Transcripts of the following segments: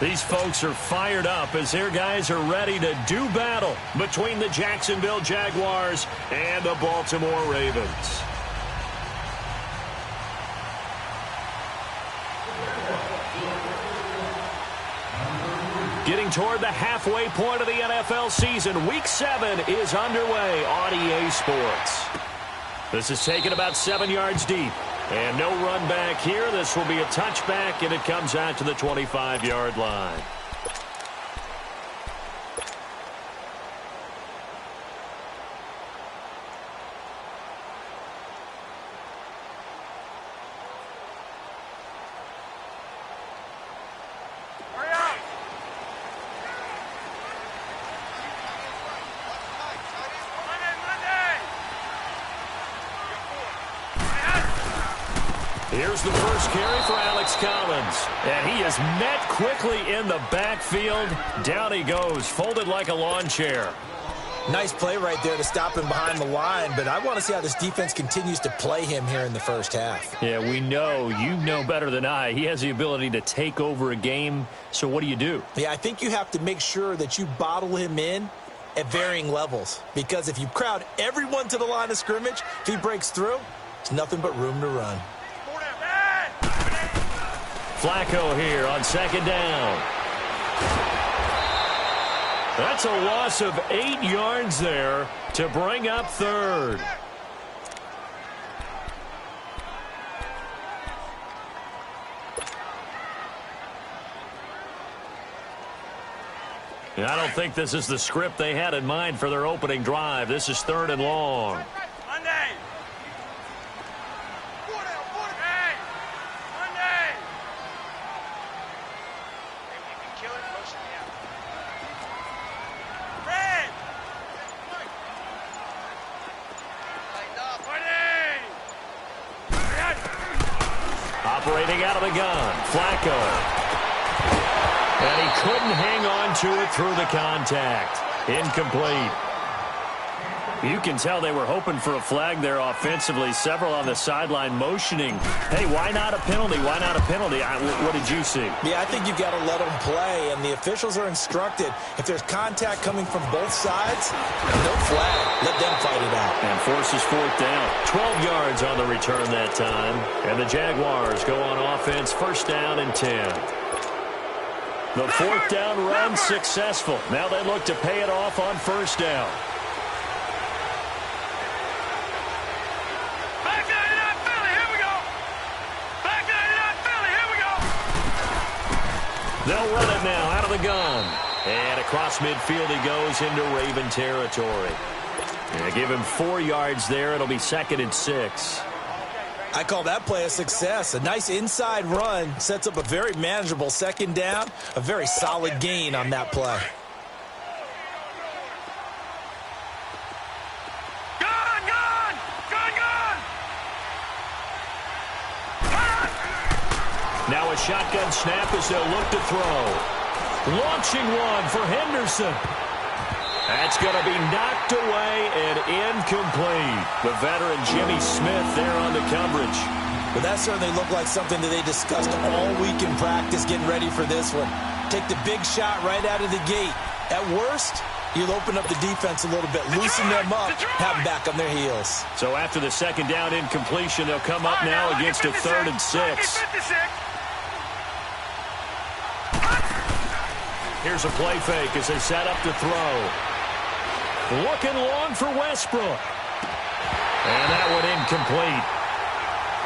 These folks are fired up as their guys are ready to do battle between the Jacksonville Jaguars and the Baltimore Ravens. Getting toward the halfway point of the NFL season, Week 7 is underway on EA Sports. This is taken about 7 yards deep. And no run back here. This will be a touchback, and it comes out to the 25-yard line. Here's the first carry for Alex Collins. And he is met quickly in the backfield. Down he goes, folded like a lawn chair. Nice play right there to stop him behind the line, but I want to see how this defense continues to play him here in the first half. Yeah, we know. You know better than I. He has the ability to take over a game, so what do you do? Yeah, I think you have to make sure that you bottle him in at varying levels, because if you crowd everyone to the line of scrimmage, if he breaks through, it's nothing but room to run. Flacco here on second down. That's a loss of 8 yards there to bring up third. And I don't think this is the script they had in mind for their opening drive. This is third and long. Operating out of the gun, Flacco. And he couldn't hang on to it through the contact. Incomplete. You can tell they were hoping for a flag there offensively. Several on the sideline motioning. Hey, why not a penalty? Why not a penalty? What did you see? Yeah, I think you've got to let them play, and the officials are instructed. If there's contact coming from both sides, no flag. Let them fight it out. And forces fourth down. 12 yards on the return that time. And the Jaguars go on offense, first down and 10. The fourth down run successful. Now they look to pay it off on first down. They'll run it now out of the gun. And across midfield he goes into Raven territory. And give him 4 yards there. It'll be second and 6. I call that play a success. A nice inside run sets up a very manageable second down. A very solid gain on that play. Now a shotgun snap as they'll look to throw. Launching one for Henderson. That's going to be knocked away and incomplete. The veteran Jimmy Smith there on the coverage. Well, that certainly looked like something that they discussed all week in practice getting ready for this one. Take the big shot right out of the gate. At worst, you'll open up the defense a little bit, loosen them up, have them back on their heels. So after the second down incompletion, they'll come up now against a third and 6. Here's a play fake as they set up to throw. Looking long for Westbrook. And that one incomplete.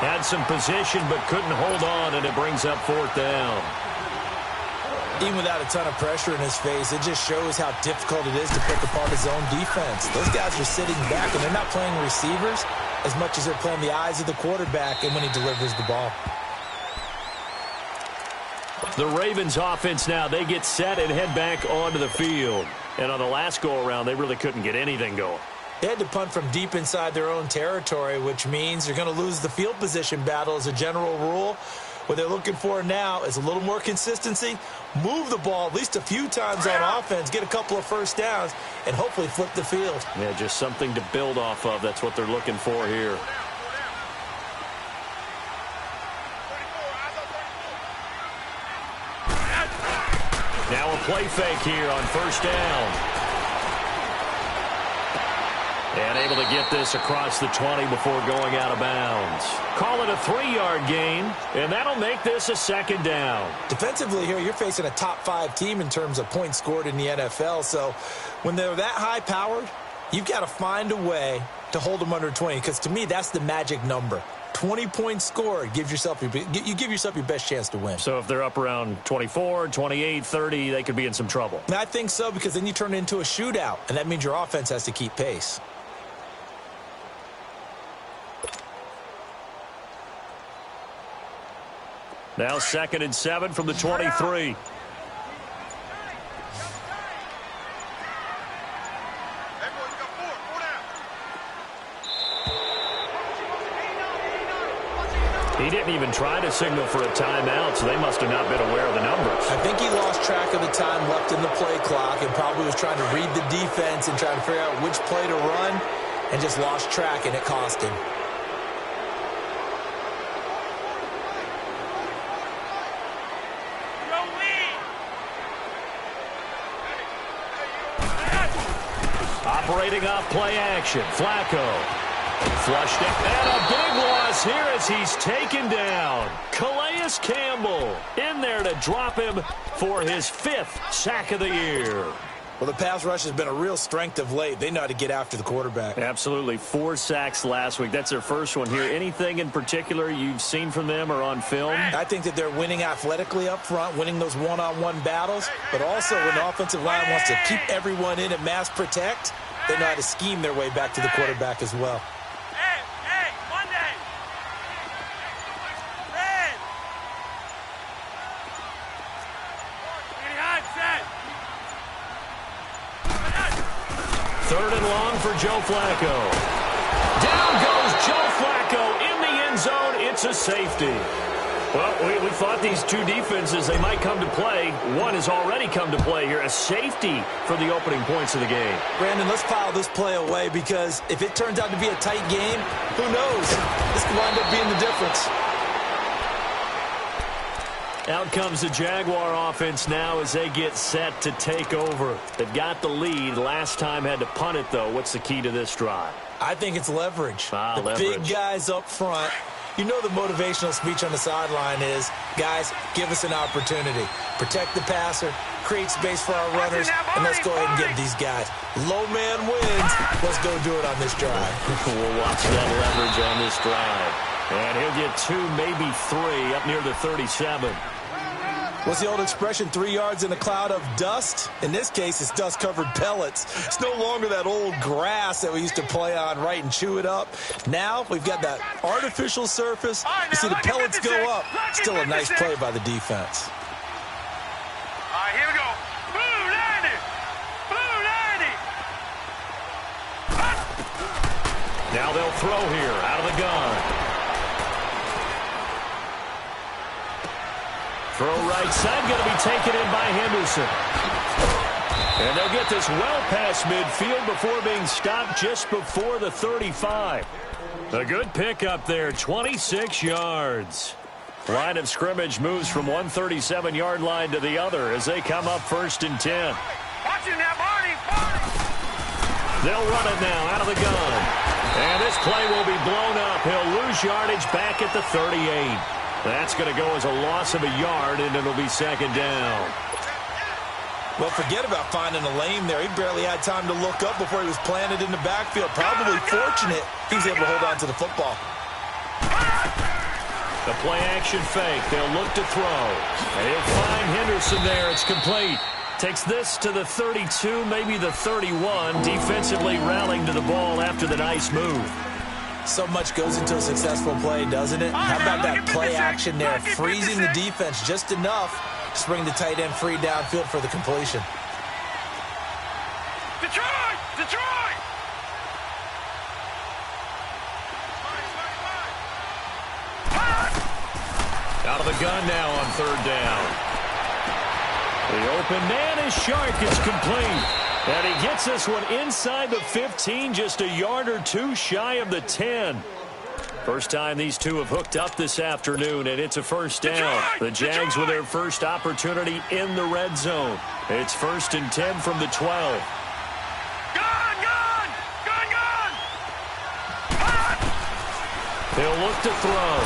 Had some position but couldn't hold on, and it brings up fourth down. Even without a ton of pressure in his face, it just shows how difficult it is to pick apart his own defense. Those guys are sitting back, and they're not playing receivers as much as they're playing the eyes of the quarterback and when he delivers the ball. The Ravens offense now, they get set and head back onto the field. And on the last go-around, they really couldn't get anything going. They had to punt from deep inside their own territory, which means you're going to lose the field position battle as a general rule. What they're looking for now is a little more consistency, move the ball at least a few times on offense, get a couple of first downs, and hopefully flip the field. Yeah, just something to build off of. That's what they're looking for here. Now a play fake here on first down. And able to get this across the 20 before going out of bounds. Call it a 3-yard gain, and that'll make this a second down. Defensively here, you're facing a top-5 team in terms of points scored in the NFL. So when they're that high-powered, you've got to find a way to hold them under 20. Because to me, that's the magic number. 20 points scored, you give yourself your best chance to win. So if they're up around 24, 28, 30, they could be in some trouble. And I think so, because then you turn it into a shootout, and that means your offense has to keep pace. Now 2nd and 7 from the 23. He didn't even try to signal for a timeout, so they must have not been aware of the numbers. I think he lost track of the time left in the play clock and probably was trying to read the defense and trying to figure out which play to run and just lost track, and it cost him. Operating off play action, Flacco. Flushed it, and a big loss here as he's taken down. Calais Campbell in there to drop him for his 5th sack of the year. Well, the pass rush has been a real strength of late. They know how to get after the quarterback. Absolutely. 4 sacks last week. That's their first one here. Anything in particular you've seen from them or on film? I think that they're winning athletically up front, winning those one-on-one battles, but also when the offensive line wants to keep everyone in and mass protect, they know how to scheme their way back to the quarterback as well. Third and long for Joe Flacco. Down goes Joe Flacco in the end zone. It's a safety. Well, we thought these two defenses, they might come to play. One has already come to play here. A safety for the opening points of the game. Brandon, let's file this play away because if it turns out to be a tight game, who knows? This could wind up being the difference. Out comes the Jaguar offense now as they get set to take over. They've got the lead. Last time had to punt it, though. What's the key to this drive? I think it's leverage. Leverage. Big guys up front. You know the motivational speech on the sideline is, guys, give us an opportunity. Protect the passer, create space for our runners, and let's go ahead and get these guys. Low man wins. Let's go do it on this drive. We'll watch that leverage on this drive. And he'll get 2, maybe 3 up near the 37. What's the old expression, 3 yards in a cloud of dust? In this case, it's dust-covered pellets. It's no longer that old grass that we used to play on, right, and chew it up. Now we've got that artificial surface. You see the pellets go up. Still a nice play by the defense. All right, here we go. Blue 90. Blue 90. Now they'll throw here out of the gun. Throw right side, going to be taken in by Henderson. And they'll get this well past midfield before being stopped just before the 35. A good pickup there, 26 yards. Line of scrimmage moves from one 37-yard line to the other as they come up 1st and 10. Watching that, Barney. They'll run it now out of the gun. And this play will be blown up. He'll lose yardage back at the 38. That's going to go as a loss of a yard, and it'll be 2nd down. Well, forget about finding a lane there. He barely had time to look up before he was planted in the backfield. Probably fortunate he was able to hold on to the football. The play-action fake. They'll look to throw. And he'll find Henderson there. It's complete. Takes this to the 32, maybe the 31. Defensively rallying to the ball after the nice move. So much goes into a successful play, doesn't it? How about that play action there, freezing the defense just enough to bring the tight end free downfield for the completion. Detroit! Detroit! Out of the gun now on 3rd down. The open man is Shark. It's complete. And he gets this one inside the 15, just a yard or 2 shy of the 10. First time these two have hooked up this afternoon, and it's a first down. The Jags with their first opportunity in the red zone. It's 1st and 10 from the 12. Gone! He'll look to throw.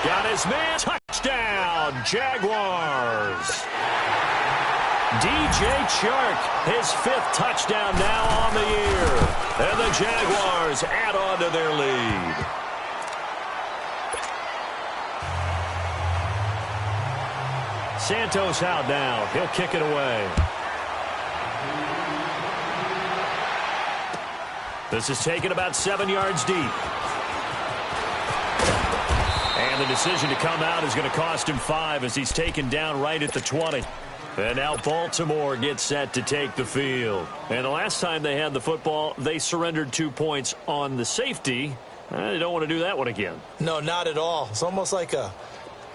Got his man. Touchdown, Jaguars. DJ Chark, his 5th touchdown now on the year. And the Jaguars add on to their lead. Santos out now. He'll kick it away. This is taken about 7 yards deep. And the decision to come out is going to cost him 5 as he's taken down right at the 20. And now Baltimore gets set to take the field. And the last time they had the football, they surrendered 2 points on the safety. They don't want to do that one again. No, not at all. It's almost like a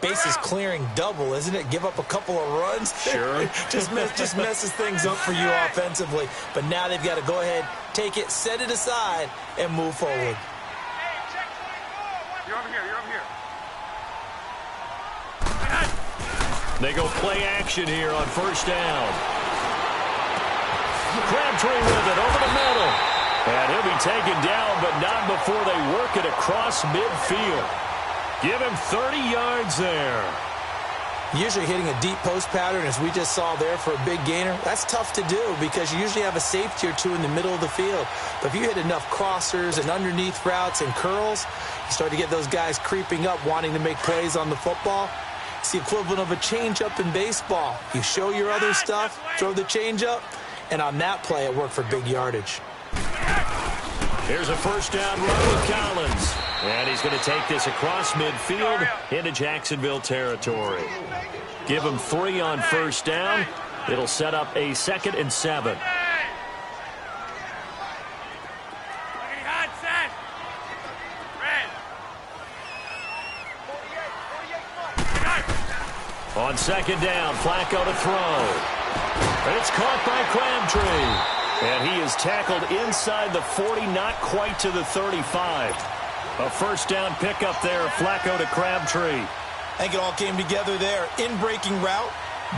bases clearing double, isn't it? Give up a couple of runs. Sure. just messes things up for you offensively. But now they've got to go ahead, take it, set it aside, and move forward. You're over here. They go play action here on first down. Crabtree with it over the middle. And he'll be taken down, but not before they work it across midfield. Give him 30 yards there. Usually hitting a deep post pattern, as we just saw there, for a big gainer, that's tough to do because you usually have a safety or two in the middle of the field. But if you hit enough crossers and underneath routes and curls, you start to get those guys creeping up, wanting to make plays on the football. It's the equivalent of a change-up in baseball. You show your other stuff, throw the change-up, and on that play, it worked for big yardage. Here's a first down run with Collins. And he's going to take this across midfield into Jacksonville territory. Give him 3 on first down. It'll set up a 2nd and 7. On 2nd down, Flacco to throw. It's caught by Crabtree. And he is tackled inside the 40, not quite to the 35. A first down pickup there, Flacco to Crabtree. I think it all came together there. In-breaking route,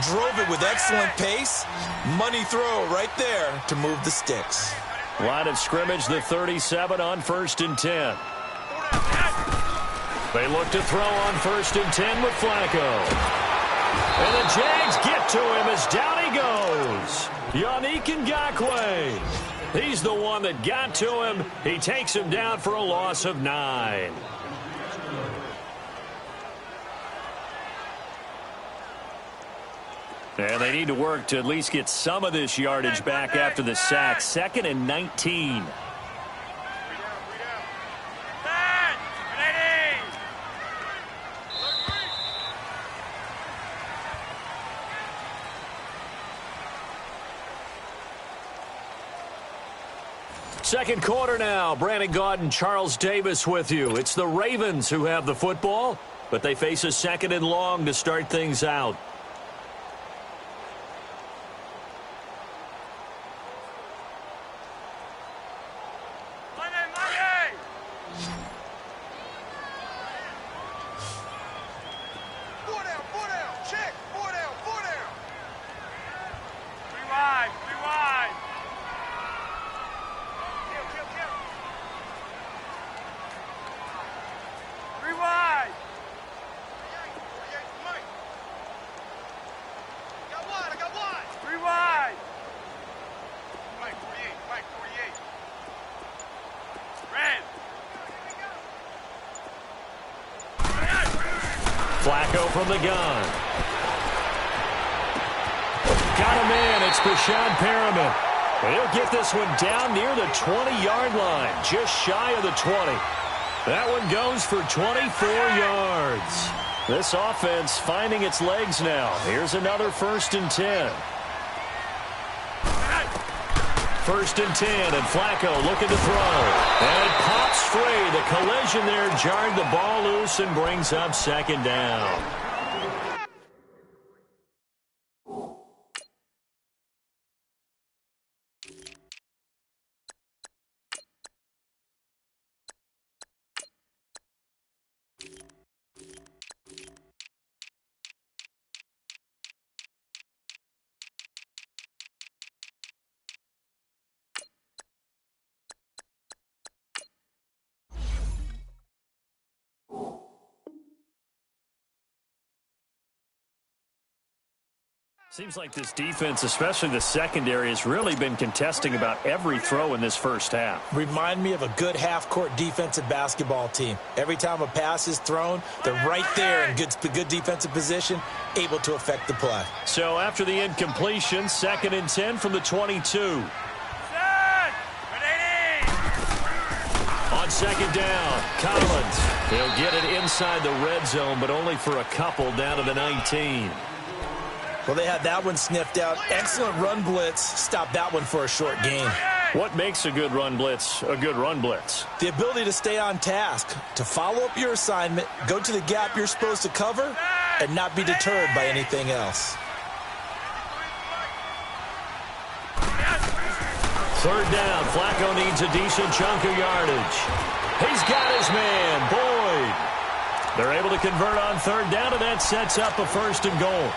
drove it with excellent pace. Money throw right there to move the sticks. Line of scrimmage, the 37 on 1st and 10. They look to throw on 1st and 10 with Flacco. And the Jags get to him as down he goes. Yannick Ngakoue. He's the one that got to him. He takes him down for a loss of 9. And they need to work to at least get some of this yardage back after the sack. 2nd and 19. Second quarter now. Brandon Gaudin, Charles Davis with you. It's the Ravens who have the football, but they face a 2nd and long to start things out. Flacco from the gun. Got him in. It's Breshad Perriman. He'll get this one down near the 20-yard line, just shy of the 20. That one goes for 24 yards. This offense finding its legs now. Here's another 1st and 10. 1st and 10, and Flacco looking to throw. And it pops free. The collision there jarred the ball loose and brings up 2nd down. Seems like this defense, especially the secondary, has really been contesting about every throw in this first half. Remind me of a good half-court defensive basketball team. Every time a pass is thrown, they're right there in good defensive position, able to affect the play. So after the incompletion, 2nd and 10 from the 22. On 2nd down, Collins. He'll get it inside the red zone, but only for a couple down to the 19. Well, they had that one sniffed out. Excellent run blitz. Stopped that one for a short gain. What makes a good run blitz a good run blitz? The ability to stay on task, to follow up your assignment, go to the gap you're supposed to cover, and not be deterred by anything else. 3rd down. Flacco needs a decent chunk of yardage. He's got his man, Boyd. They're able to convert on 3rd down, and that sets up a 1st and goal.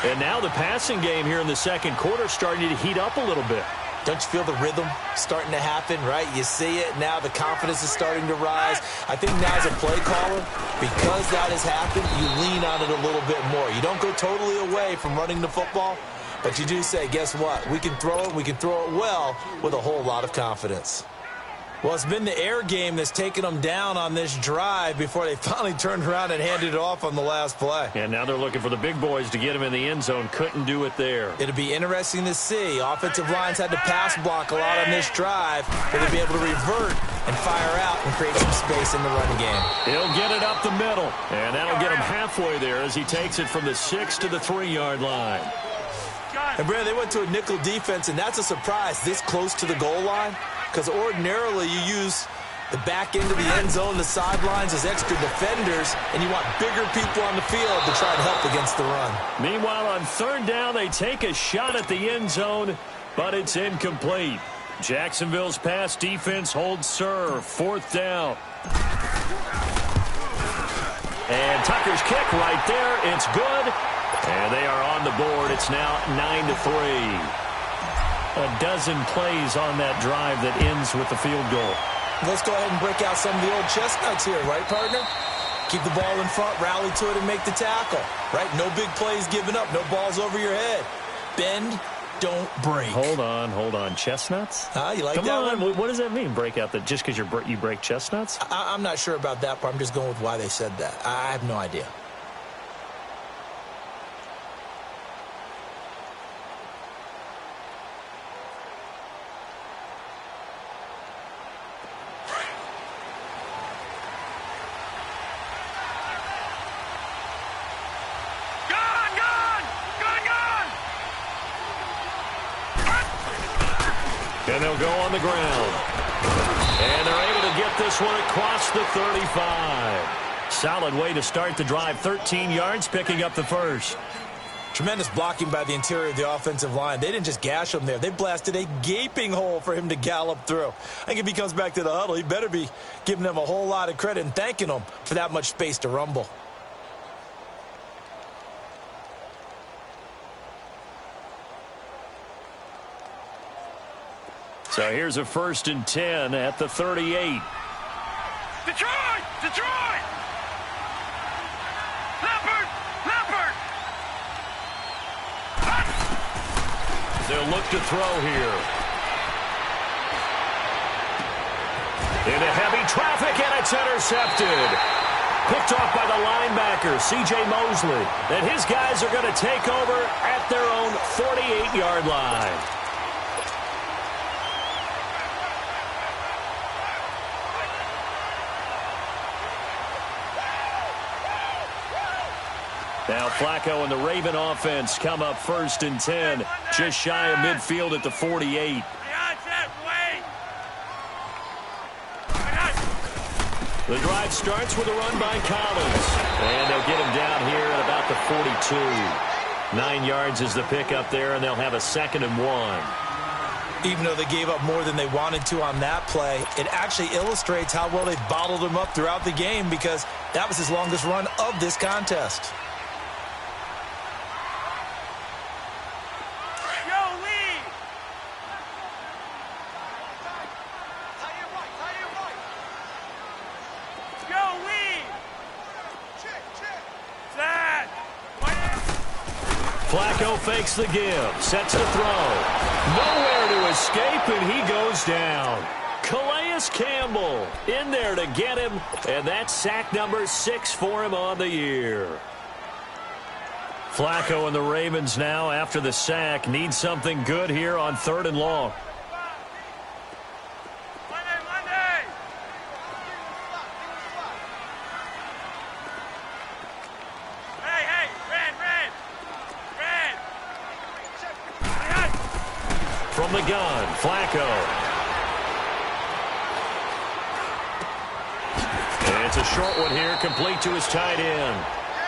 And now the passing game here in the second quarter starting to heat up a little bit. Don't you feel the rhythm starting to happen, right? You see it now. The confidence is starting to rise. I think now as a play caller, because that has happened, you lean on it a little bit more. You don't go totally away from running the football, but you do say, guess what? We can throw it. We can throw it well with a whole lot of confidence. Well, it's been the air game that's taken them down on this drive before they finally turned around and handed it off on the last play. And now they're looking for the big boys to get him in the end zone. Couldn't do it there. It'll be interesting to see. Offensive lines had to pass block a lot on this drive. Will they be able to revert and fire out and create some space in the run game? He'll get it up the middle, and that'll get him halfway there as he takes it from the 6 to the 3-yard line. And, Brad, they went to a nickel defense, and that's a surprise this close to the goal line. Because ordinarily you use the back end of the end zone, the sidelines as extra defenders, and you want bigger people on the field to try and help against the run. Meanwhile, on 3rd down, they take a shot at the end zone, but it's incomplete. Jacksonville's pass defense holds serve. 4th down. And Tucker's kick right there. It's good. And they are on the board. It's now 9-3. A dozen plays on that drive that ends with the field goal. Let's go ahead and break out some of the old chestnuts here, right, partner? Keep the ball in front, rally to it, and make the tackle, right? No big plays given up, no balls over your head. Bend, don't break. Hold on. Chestnuts? You like Come that on. one? What does that mean, break out? That just because you break chestnuts? I'm not sure about that part. I'm just going with why they said that. I have no idea. And they'll go on the ground. And they're able to get this one across the 35. Solid way to start the drive. 13 yards, picking up the first. Tremendous blocking by the interior of the offensive line. They didn't just gash him there. They blasted a gaping hole for him to gallop through. I think if he comes back to the huddle, he better be giving them a whole lot of credit and thanking them for that much space to rumble. So here's a 1st and 10 at the 38. Detroit! Leopard! They'll look to throw here. Into heavy traffic, and it's intercepted. Picked off by the linebacker, C.J. Mosley. And his guys are going to take over at their own 48-yard line. Now Flacco and the Raven offense come up 1st and 10, just shy of midfield at the 48. The drive starts with a run by Collins, and they'll get him down here at about the 42. 9 yards is the pickup there, and they'll have a 2nd and 1. Even though they gave up more than they wanted to on that play, it actually illustrates how well they bottled him up throughout the game, because that was his longest run of this contest. Flacco fakes the give, sets the throw. Nowhere to escape, and he goes down. Calais Campbell in there to get him, and that's sack number 6 for him on the year. Flacco and the Ravens now, after the sack, need something good here on 3rd and long. From the gun, Flacco. And it's a short one here, complete to his tight end.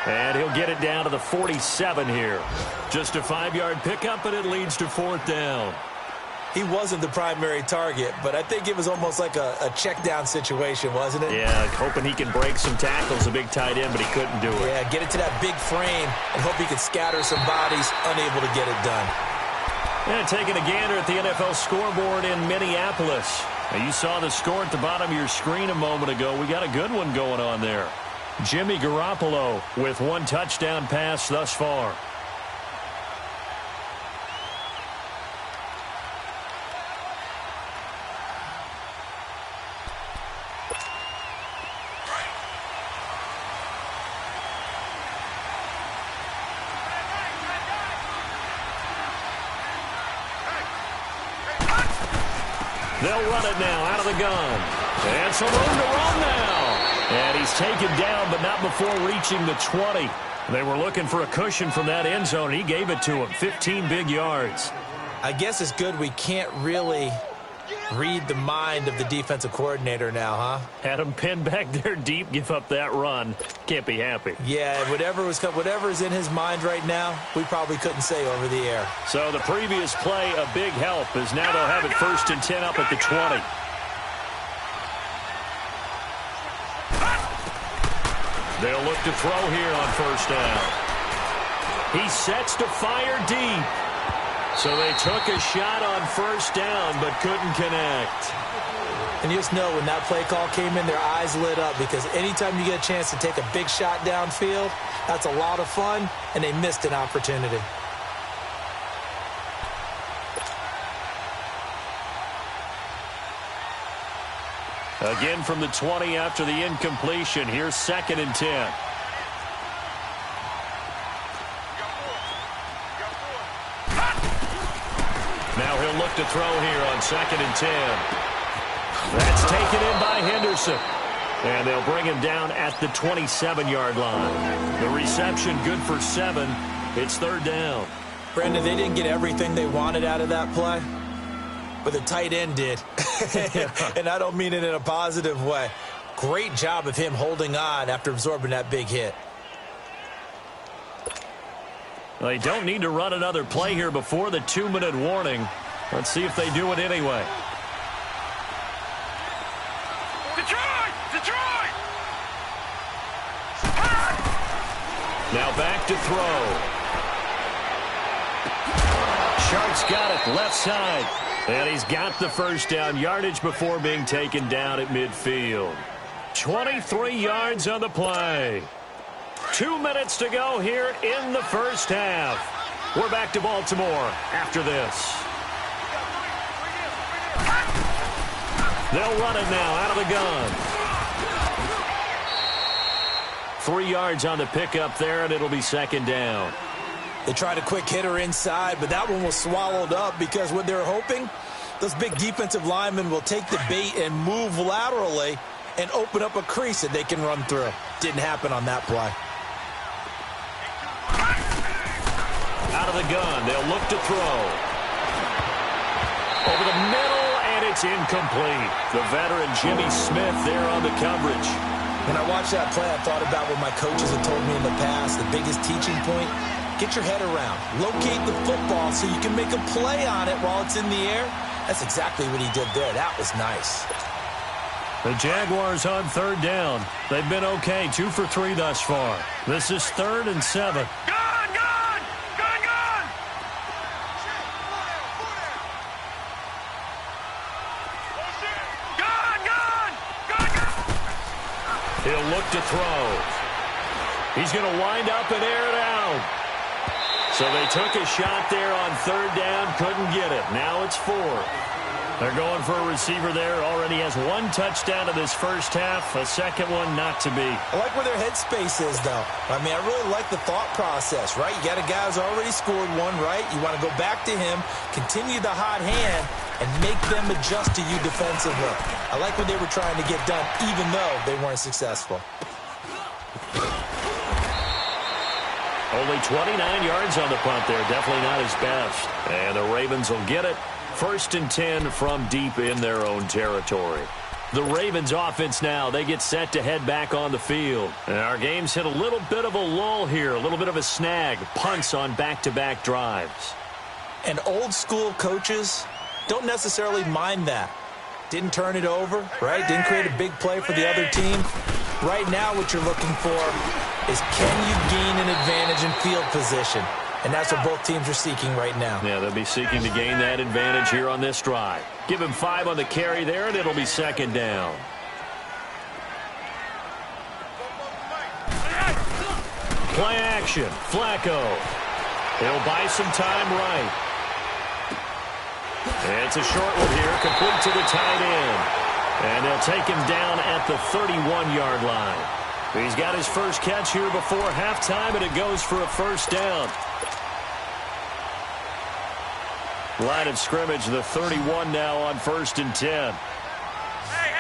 And he'll get it down to the 47 here. Just a 5-yard pickup, and it leads to 4th down. He wasn't the primary target, but I think it was almost like a check down situation, wasn't it? Yeah, hoping he can break some tackles, a big tight end, but he couldn't do it. Yeah, get it to that big frame and hope he could scatter some bodies, unable to get it done. And taking a gander at the NFL scoreboard in Minneapolis. Now, you saw the score at the bottom of your screen a moment ago. We got a good one going on there. Jimmy Garoppolo with 1 touchdown pass thus far. They'll run it now out of the gun. And some room to run now. And he's taken down, but not before reaching the 20. They were looking for a cushion from that end zone, and he gave it to him. 15 big yards. I guess it's good we can't really read the mind of the defensive coordinator now, huh? Had him pinned back there deep, give up that run. Can't be happy. Yeah, whatever's in his mind right now, we probably couldn't say over the air. So the previous play, a big help, as now they'll have it 1st and 10 up at the 20. They'll look to throw here on 1st down. He sets to fire deep. So they took a shot on 1st down, but couldn't connect. And you just know when that play call came in, their eyes lit up, because anytime you get a chance to take a big shot downfield, that's a lot of fun, and they missed an opportunity. Again from the 20 after the incompletion. Here's 2nd and 10. Now he'll look to throw here on 2nd and 10. That's taken in by Henderson. And they'll bring him down at the 27-yard line. The reception good for 7. It's 3rd down. Brendan, they didn't get everything they wanted out of that play, but the tight end did. And I don't mean it in a positive way. Great job of him holding on after absorbing that big hit. Well, they don't need to run another play here before the 2-minute warning. Let's see if they do it anyway. Detroit! Now back to throw. Shark's got it left side. And he's got the 1st down yardage before being taken down at midfield. 23 yards on the play. 2 minutes to go here in the 1st half. We're back to Baltimore after this. They'll run it now out of the gun. 3 yards on the pickup there, and it'll be 2nd down. They tried a quick hitter inside, but that one was swallowed up because what they're hoping, those big defensive linemen will take the bait and move laterally and open up a crease that they can run through. Didn't happen on that play. Out of the gun, they'll look to throw. Over the middle, and it's incomplete. The veteran Jimmy Smith there on the coverage. When I watched that play, I thought about what my coaches had told me in the past. The biggest teaching point, get your head around. Locate the football so you can make a play on it while it's in the air. That's exactly what he did there. That was nice. The Jaguars on 3rd down. They've been okay, 2 for 3 thus far. This is 3rd and 7. He'll look to throw. He's going to wind up and air it out. So they took a shot there on third down, couldn't get it. Now it's fourth. They're going for a receiver there. Already has one touchdown in this first half. A second one not to be. I like where their headspace is, though. I mean, I really like the thought process, right? You got a guy who's already scored one, right? You want to go back to him, continue the hot hand, and make them adjust to you defensively. I like what they were trying to get done, even though they weren't successful. Only 29 yards on the punt there. Definitely not his best. And the Ravens will get it. 1st and 10 from deep in their own territory. The Ravens offense now, they get set to head back on the field. And our game's hit a little bit of a lull here, a little bit of a snag. Punts on back-to-back drives. And old-school coaches don't necessarily mind that. Didn't turn it over, right? Didn't create a big play for the other team. Right now what you're looking for is can you gain an advantage in field position? And that's what both teams are seeking right now. Yeah, they'll be seeking to gain that advantage here on this drive. Give him 5 on the carry there, and it'll be second down. Play action. Flacco. He'll buy some time right. It's a short one here, complete to the tight end. And they'll take him down at the 31-yard line. He's got his first catch here before halftime, and it goes for a first down. Line of scrimmage, the 31 now on 1st and 10. Hey,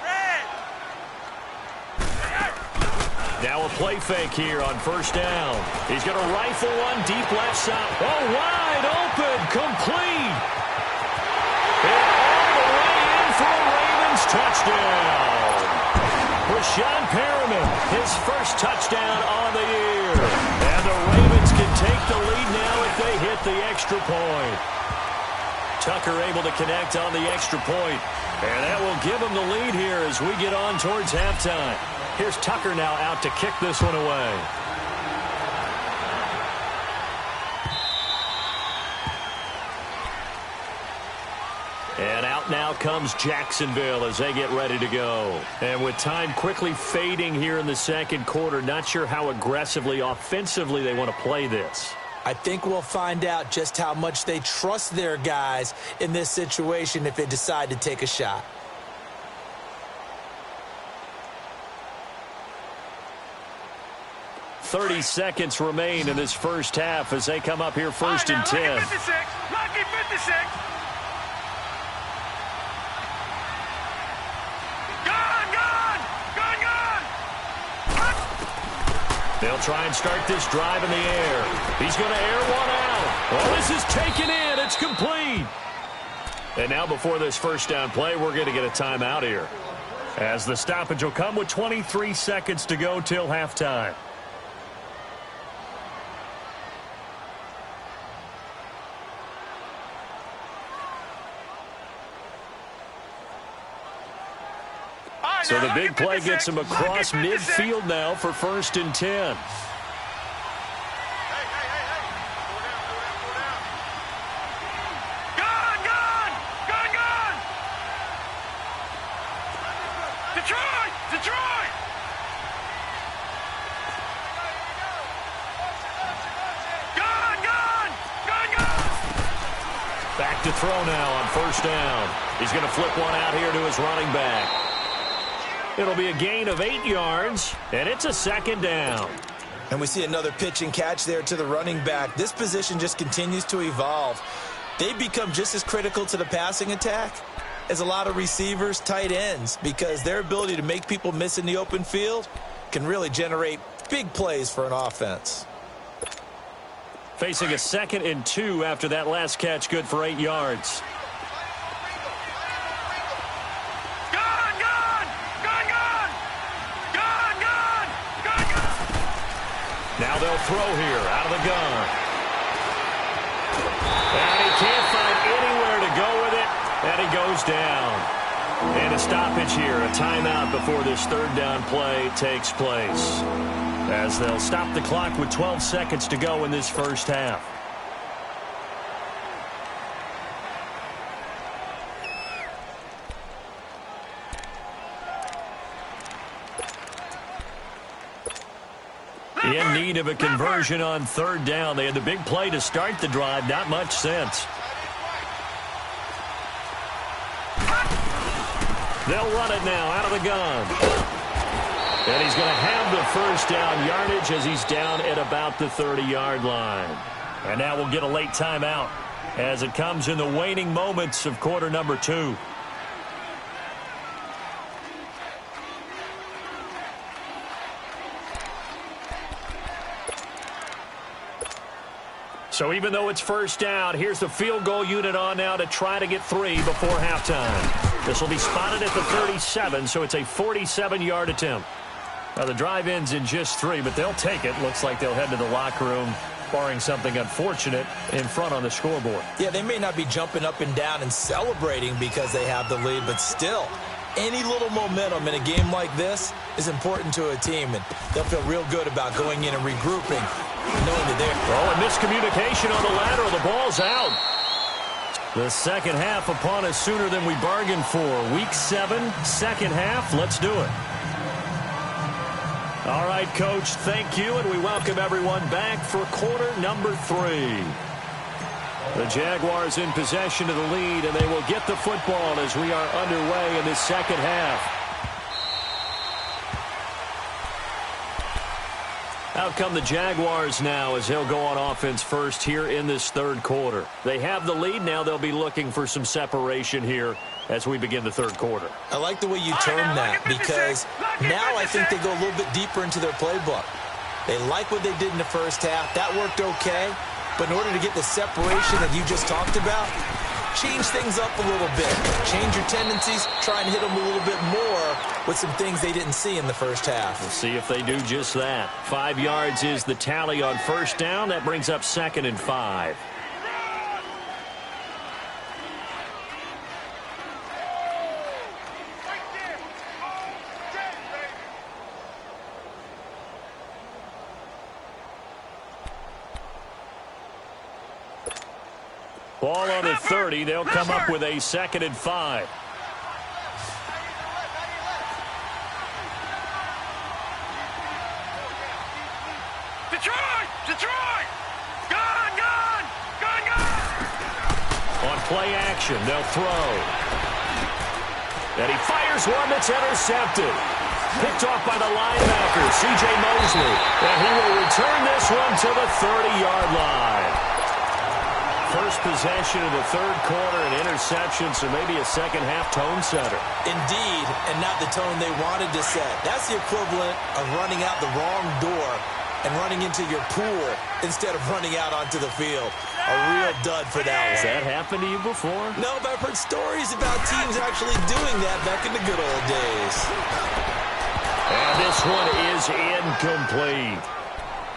red. Now a play fake here on first down. He's going to rifle one deep left side. Oh, wide open, complete. And all the way in for a Ravens touchdown. Rashawn Perriman, his first touchdown on the year. And the Ravens can take the lead now if they hit the extra point. Tucker able to connect on the extra point. And that will give him the lead here as we get on towards halftime. Here's Tucker now out to kick this one away. And out now comes Jacksonville as they get ready to go. And with time quickly fading here in the second quarter, not sure how aggressively, offensively they want to play this. I think we'll find out just how much they trust their guys in this situation if they decide to take a shot. .30 seconds remain in this first half as they come up here 1st and 10. Lucky 56. Lucky 56. They'll try and start this drive in the air. He's going to air one out. Well, this is taken in. It's complete. And now before this first down play, we're going to get a timeout here, as the stoppage will come with 23 seconds to go till halftime. So the big play gets him across midfield now for 1st and 10. Gone! Detroit! Gone! Back to throw now on 1st down. He's going to flip one out here to his running back. It'll be a gain of 8 yards, and it's a second down. And we see another pitch and catch there to the running back. This position just continues to evolve. They become just as critical to the passing attack as a lot of receivers, tight ends, because their ability to make people miss in the open field can really generate big plays for an offense. Facing a 2nd and 2 after that last catch, good for 8 yards. Now they'll throw here out of the gun. And he can't find anywhere to go with it, and he goes down. And a stoppage here, a timeout before this 3rd down play takes place, as they'll stop the clock with 12 seconds to go in this first half. In need of a conversion on third down. They had the big play to start the drive. Not much sense. They'll run it now out of the gun. And he's going to have the first down yardage as he's down at about the 30-yard line. And now we'll get a late timeout as it comes in the waning moments of quarter number 2. So even though it's first down, here's the field goal unit on now to try to get 3 before halftime. This will be spotted at the 37, so it's a 47-yard attempt. Now the drive ends in just 3, but they'll take it. Looks like they'll head to the locker room, barring something unfortunate, in front on the scoreboard. Yeah, they may not be jumping up and down and celebrating because they have the lead, but still, any little momentum in a game like this is important to a team, and they'll feel real good about going in and regrouping, knowing that they're... Oh, and miscommunication on the lateral. The ball's out. The second half upon us sooner than we bargained for. Week 7, second half. Let's do it. All right, Coach, thank you, and we welcome everyone back for quarter number 3. The Jaguars in possession of the lead, and they will get the football as we are underway in this second half. Out come the Jaguars now as they'll go on offense first here in this third quarter. They have the lead. Now they'll be looking for some separation here as we begin the third quarter. I like the way you term that because now I think they go a little bit deeper into their playbook. They like what they did in the first half. That worked okay. But in order to get the separation that you just talked about, change things up a little bit. Change your tendencies. Try and hit them a little bit more with some things they didn't see in the first half. We'll see if they do just that. 5 yards is the tally on first down. That brings up 2nd and 5. Ball on the 30. They'll come up with a 2nd and 5. Detroit! Detroit! Gone! Gone! Gone! Gone! On play action, they'll throw. And he fires one that's intercepted. Picked off by the linebacker, C.J. Mosley. And he will return this one to the 30-yard line. First possession of the third quarter, an interception, so maybe a second-half tone setter. Indeed, and not the tone they wanted to set. That's the equivalent of running out the wrong door and running into your pool instead of running out onto the field. A real dud for that one. Has that happened to you before? No, but I've heard stories about teams actually doing that back in the good old days. And this one is incomplete.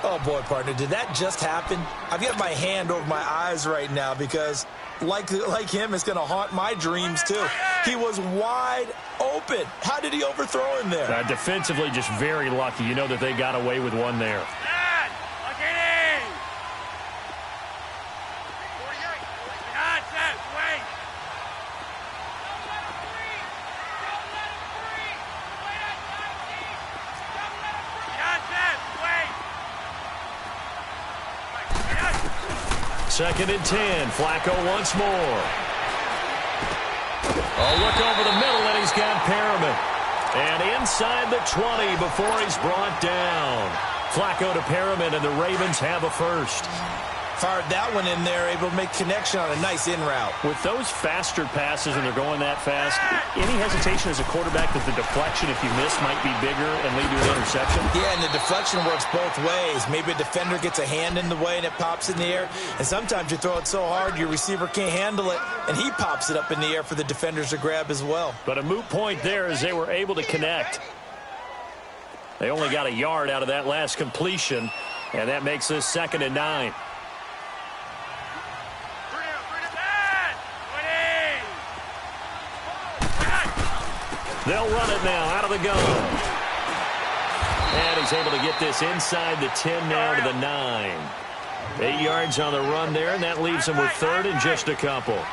Oh, boy, partner, did that just happen? I've got my hand over my eyes right now because, like him, it's going to haunt my dreams, too. He was wide open. How did he overthrow him there? Defensively, just very lucky. You know that they got away with one there. Second and 10. Flacco once more. Oh, look over the middle, and he's got Perriman. And inside the 20 before he's brought down. Flacco to Perriman, and the Ravens have a first. Fired that one in there, able to make connection on a nice in route. With those faster passes and they're going that fast, any hesitation as a quarterback that the deflection, if you miss, might be bigger and lead to an interception? Yeah, and the deflection works both ways. Maybe a defender gets a hand in the way and it pops in the air. And sometimes you throw it so hard your receiver can't handle it, and he pops it up in the air for the defenders to grab as well. But a moot point there as they were able to connect. They only got a yard out of that last completion, and that makes this 2nd and 9. They'll run it now out of the gun. And he's able to get this inside the 10 now to the 9. 8 yards on the run there, and that leaves him with 3rd and just a couple.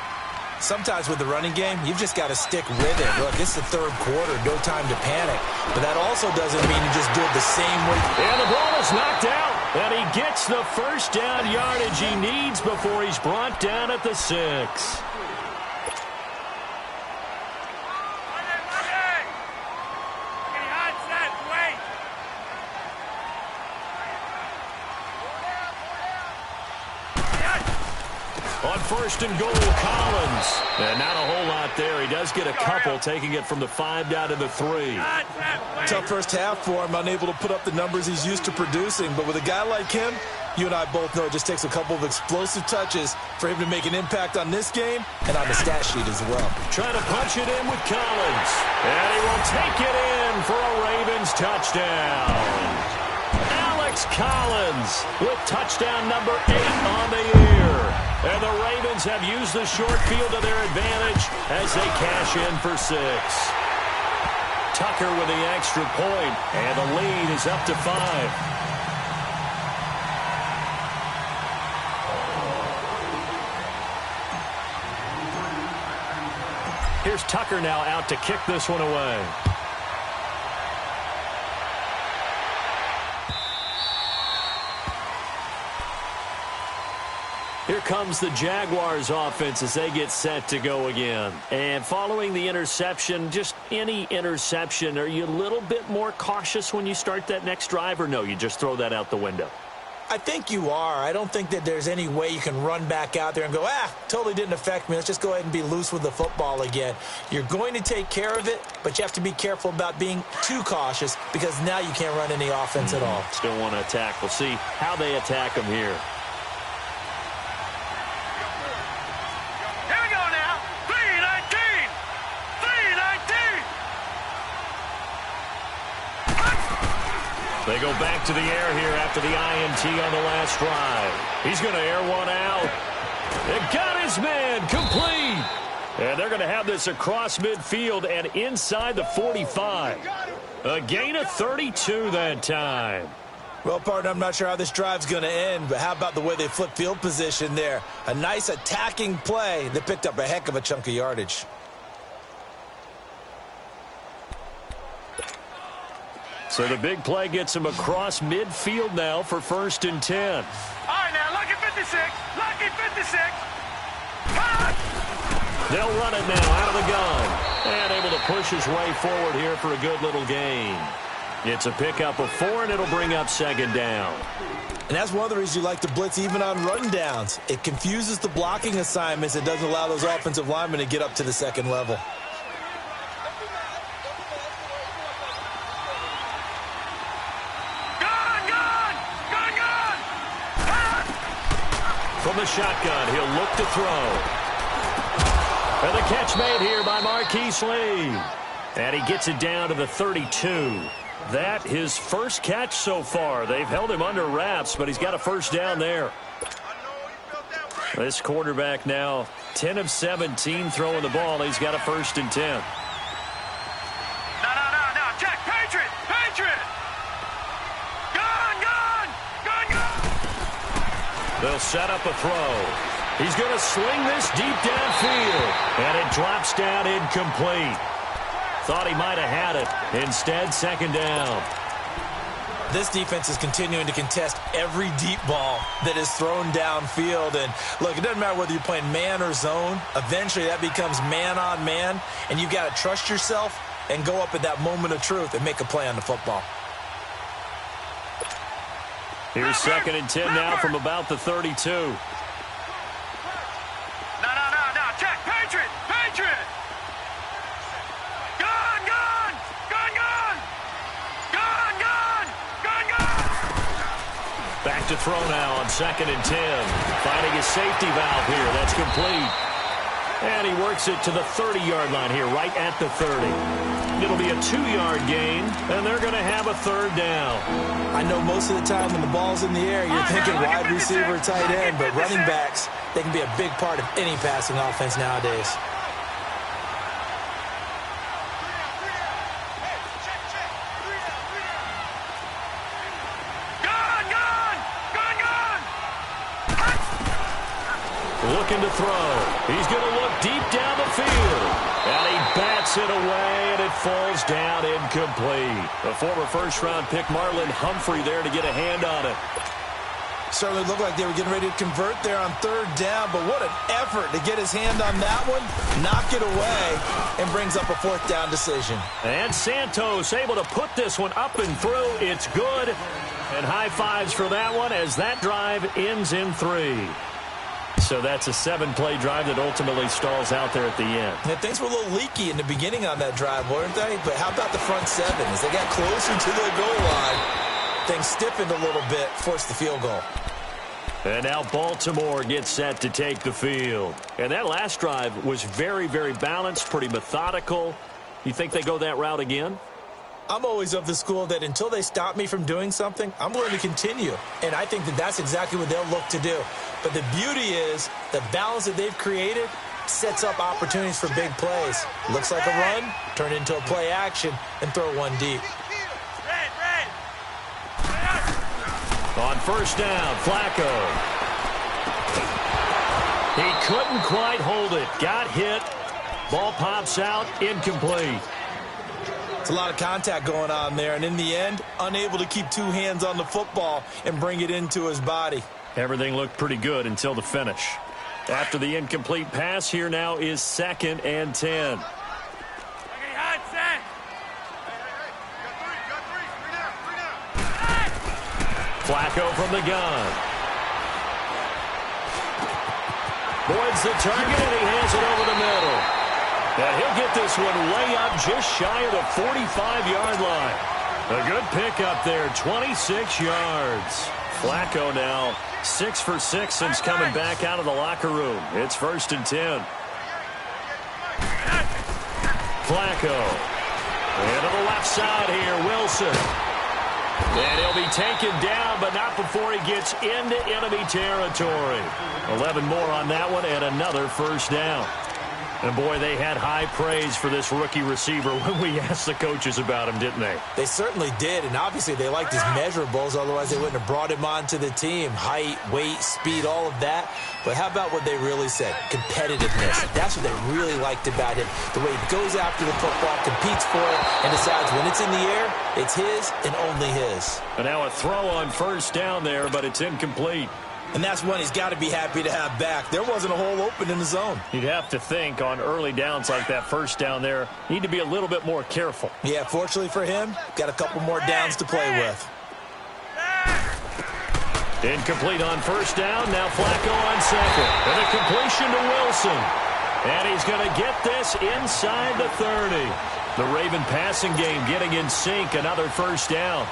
Sometimes with the running game, you've just got to stick with it. Look, it's the third quarter, no time to panic. But that also doesn't mean you just do it the same way. And the ball is knocked out. And he gets the first down yardage he needs before he's brought down at the 6. On first and goal, Collins. And not a whole lot there. He does get a couple, taking it from the 5 down to the 3. Tough first half for him, unable to put up the numbers he's used to producing. But with a guy like him, you and I both know it just takes a couple of explosive touches for him to make an impact on this game and on the stat sheet as well. Trying to punch it in with Collins. And he will take it in for a Ravens touchdown. Alex Collins with touchdown number 8 on the year. And the Ravens have used the short field to their advantage as they cash in for 6. Tucker with the extra point, and the lead is up to 5. Here's Tucker now out to kick this one away. Here comes the Jaguars offense as they get set to go again. And following the interception, just any interception, are you a little bit more cautious when you start that next drive, or no, you just throw that out the window? I think you are. I don't think that there's any way you can run back out there and go, totally didn't affect me. Let's just go ahead and be loose with the football again. You're going to take care of it, but you have to be careful about being too cautious because now you can't run any offense at all. Still want to attack. We'll see how they attack them here. They go back to the air here after the INT on the last drive. He's going to air one out. It got his man complete. And they're going to have this across midfield and inside the 45. A gain of 32 that time. Well, partner, I'm not sure how this drive's going to end, but how about the way they flip field position there? A nice attacking play that picked up a heck of a chunk of yardage. So the big play gets him across midfield now for 1st and 10. All right, now, lucky 56. Lucky 56. They'll run it now out of the gun. And able to push his way forward here for a good little gain. It's a pickup of 4, and it'll bring up 2nd down. And that's one of the reasons you like to blitz even on run downs. It confuses the blocking assignments. It doesn't allow those offensive linemen to get up to the 2nd level. From the shotgun, he'll look to throw. And the catch made here by Marquise Lee. And he gets it down to the 32. That his first catch so far. They've held him under wraps, but he's got a 1st down there. This quarterback now 10 of 17 throwing the ball. He's got a 1st and 10. No. Check. Patriot. They'll set up a throw. He's going to sling this deep downfield. And it drops down incomplete. Thought he might have had it. Instead, 2nd down. This defense is continuing to contest every deep ball that is thrown downfield. And, look, it doesn't matter whether you're playing man or zone. Eventually, that becomes man on man. And you've got to trust yourself and go up at that moment of truth and make a play on the football. Here's 2nd and 10 now from about the 32. No. Check. Patriot. Gun. Back to throw now on 2nd and 10. Finding his safety valve here. That's complete. And he works it to the 30-yard line here, right at the 30. It'll be a 2-yard gain, and they're going to have a 3rd down. I know most of the time when the ball's in the air, you're thinking wide receiver, tight end, but running backs, they can be a big part of any passing offense nowadays. looking to throw. He's going to look deep down the field. And he bats it away, and it falls down incomplete. The former first-round pick, Marlon Humphrey, there to get a hand on it. Certainly looked like they were getting ready to convert there on third down, but what an effort to get his hand on that one, knock it away, and brings up a fourth down decision. And Santos able to put this one up and through. It's good. And high fives for that one as that drive ends in 3. So that's a 7-play drive that ultimately stalls out there at the end. And things were a little leaky in the beginning on that drive, weren't they? But how about the front 7? As they got closer to the goal line, things stiffened a little bit, forced the field goal. And now Baltimore gets set to take the field. And that last drive was very, very balanced, pretty methodical. You think they go that route again? I'm always of the school that until they stop me from doing something, I'm going to continue. And I think that that's exactly what they'll look to do. But the beauty is the balance that they've created sets up opportunities for big plays. Looks like a run, turn into a play action, and throw one deep. On first down, Flacco. He couldn't quite hold it. Got hit. Ball pops out, incomplete. It's a lot of contact going on there, and in the end, unable to keep two hands on the football and bring it into his body. Everything looked pretty good until the finish. After the incomplete pass, here now is 2nd and 10. Flacco from the gun. Boyd's the target, and he hands it over the middle. And he'll get this one way up just shy of the 45-yard line. A good pickup there, 26 yards. Flacco now 6 for 6 since coming back out of the locker room. It's 1st and 10. Flacco. And to the left side here, Wilson. And he'll be taken down, but not before he gets into enemy territory. 11 more on that one, and another first down. And, boy, they had high praise for this rookie receiver when we asked the coaches about him, didn't they? They certainly did, and obviously they liked his measurables. Otherwise, they wouldn't have brought him onto the team. Height, weight, speed, all of that. But how about what they really said? Competitiveness. That's what they really liked about him. The way he goes after the football, competes for it, and decides when it's in the air, it's his and only his. And now a throw on first down there, but it's incomplete. And that's one he's got to be happy to have back. There wasn't a hole open in the zone. You'd have to think on early downs like that first down there, need to be a little bit more careful. Yeah, fortunately for him, got a couple more downs to play with. Incomplete on first down. Now Flacco on second. And a completion to Wilson. And he's going to get this inside the 30. The Raven passing game getting in sync. Another first down.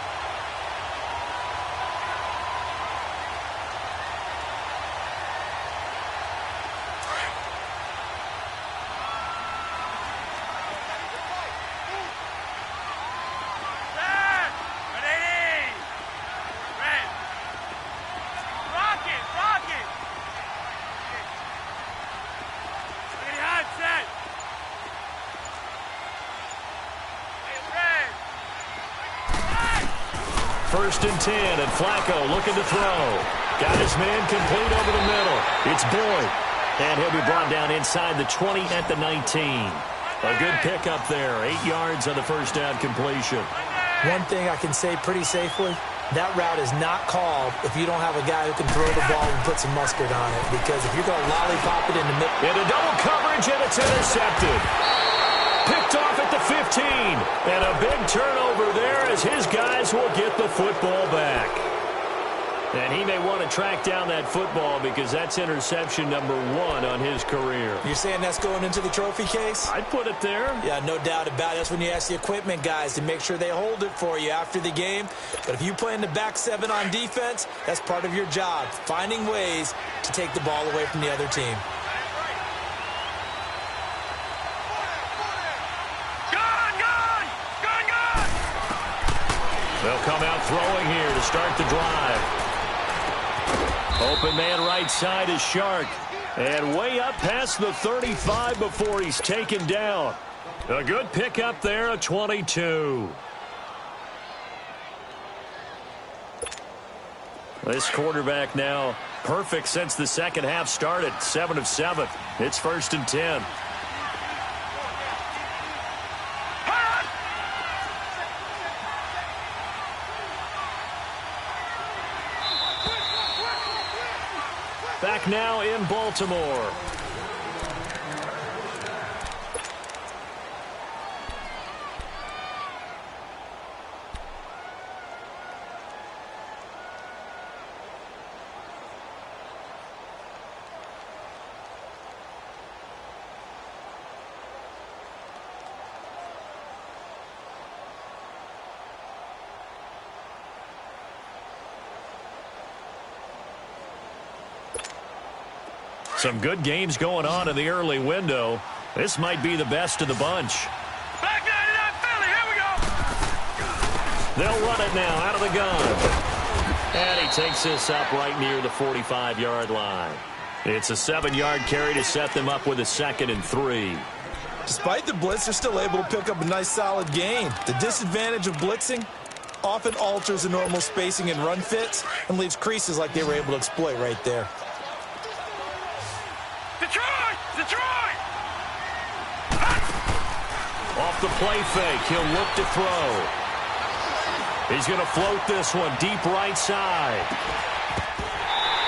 First and 10, and Flacco looking to throw. Got his man complete over the middle. It's Boyd. And he'll be brought down inside the 20 at the 19. A good pickup there. 8 yards on the first down completion. One thing I can say pretty safely, that route is not called if you don't have a guy who can throw the ball and put some mustard on it. Because if you're going to lollipop it in the middle. Into double coverage, and it's intercepted. Picked off at the 15. And a big turnover there as his guys will get the football back. And he may want to track down that football because that's interception number 1 on his career. You're saying that's going into the trophy case? I'd put it there. Yeah, no doubt about it. That's when you ask the equipment guys to make sure they hold it for you after the game. But if you play in the back 7 on defense, that's part of your job, finding ways to take the ball away from the other team. They'll come out throwing here to start the drive. Open man right side is Shark. And way up past the 35 before he's taken down. A good pickup there, a 22. This quarterback now perfect since the second half started. 7 of 7. It's 1st and 10. Back now in Baltimore. Some good games going on in the early window. This might be the best of the bunch. Back 99 Philly, here we go. They'll run it now out of the gun. And he takes this up right near the 45-yard line. It's a 7-yard carry to set them up with a 2nd and 3. Despite the blitz, they're still able to pick up a nice solid gain. The disadvantage of blitzing often alters the normal spacing and run fits and leaves creases like they were able to exploit right there. Detroit! Off the play fake, he'll look to throw. He's going to float this one deep right side.